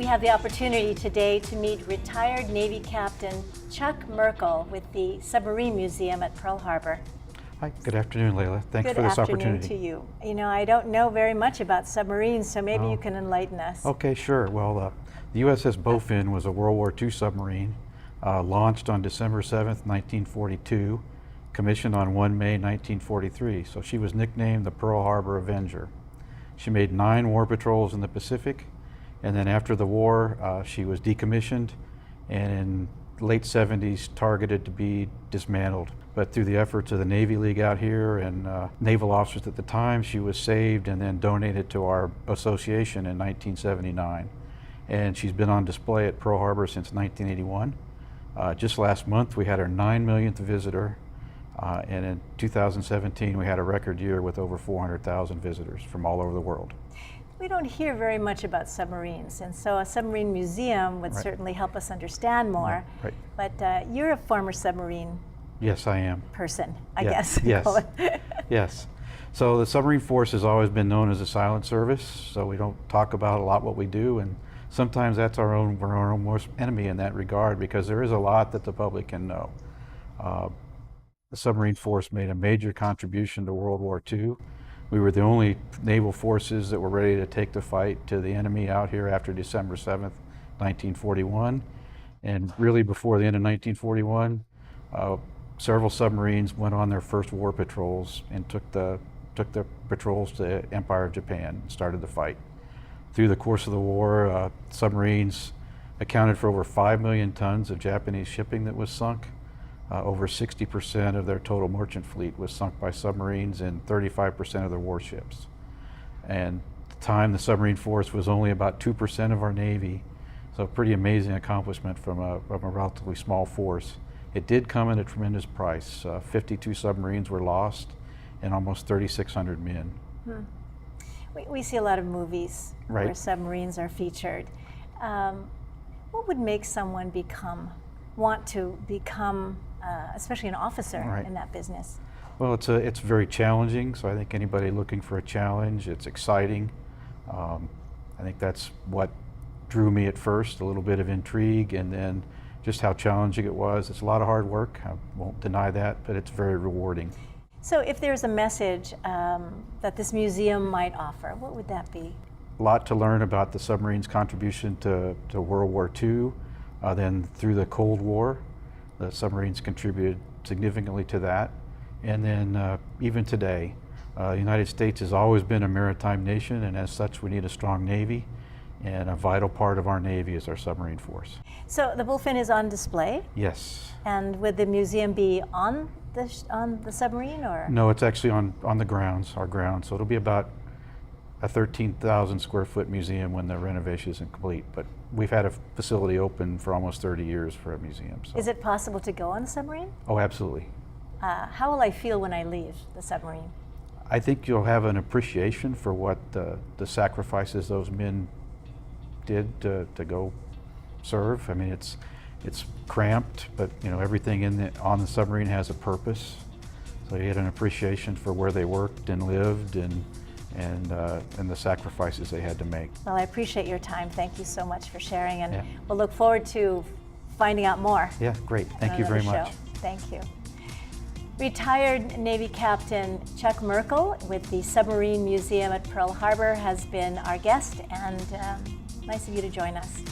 We have the opportunity today to meet retired Navy Captain Chuck Merkel with the Submarine Museum at Pearl Harbor. Hi, good afternoon, Layla. Thanks for this opportunity. Good afternoon to you. You know, I don't know very much about submarines, so maybe you can enlighten us. Okay, sure. Well, the USS Bowfin was a World War II submarine, launched on December 7th, 1942, commissioned on 1 May 1943. So she was nicknamed the Pearl Harbor Avenger. She made 9 war patrols in the Pacific, and then after the war, she was decommissioned and in late 70s targeted to be dismantled. But through the efforts of the Navy League out here and naval officers at the time, she was saved and then donated to our association in 1979. And she's been on display at Pearl Harbor since 1981. Just last month we had our 9 millionth visitor, and in 2017 we had a record year with over 400,000 visitors from all over the world. We don't hear very much about submarines, and so a submarine museum would certainly help us understand more. Right. But you're a former submarine Yes, I am. person, I guess. Yes, yes. So the submarine force has always been known as a silent service, so we don't talk about a lot what we do, and sometimes that's we're our own worst enemy in that regard, because there is a lot that the public can know. The submarine force made a major contribution to World War II. We were the only naval forces that were ready to take the fight to the enemy out here after December 7th, 1941. And really before the end of 1941, several submarines went on their first war patrols and took the patrols to Empire of Japan and started the fight. Through the course of the war, submarines accounted for over 5 million tons of Japanese shipping that was sunk. Over 60% of their total merchant fleet was sunk by submarines and 35% of their warships. And at the time, the submarine force was only about 2% of our Navy, so a pretty amazing accomplishment from a relatively small force. It did come at a tremendous price. 52 submarines were lost and almost 3,600 men. We see a lot of movies where submarines are featured. What would make someone want to become, especially an officer in that business? Well, it's very challenging, so I think anybody looking for a challenge, it's exciting. I think that's what drew me at first, a little bit of intrigue, and then just how challenging it was. It's a lot of hard work, I won't deny that, but it's very rewarding. So if there's a message that this museum might offer, what would that be? A lot to learn about the submarine's contribution to World War II. Then through the Cold War, the submarines contributed significantly to that. And then even today, the United States has always been a maritime nation, and as such we need a strong Navy, and a vital part of our Navy is our submarine force. So the Bowfin is on display? Yes. And would the museum be on the submarine, or? No, it's actually on the grounds, our grounds. So it'll be about a 13,000 square foot museum when the renovation is complete. But we've had a facility open for almost 30 years for a museum. So. Is it possible to go on the submarine? Oh, absolutely. How will I feel when I leave the submarine? I think you'll have an appreciation for what the sacrifices those men did to go serve. I mean, it's cramped, but you know, everything on the submarine has a purpose. So you get an appreciation for where they worked and lived and the sacrifices they had to make. Well, I appreciate your time. Thank you so much for sharing, and we'll look forward to finding out more. Yeah, great. Thank you very much. Thank you. Retired Navy Captain Chuck Merkel with the Submarine Museum at Pearl Harbor has been our guest, and nice of you to join us.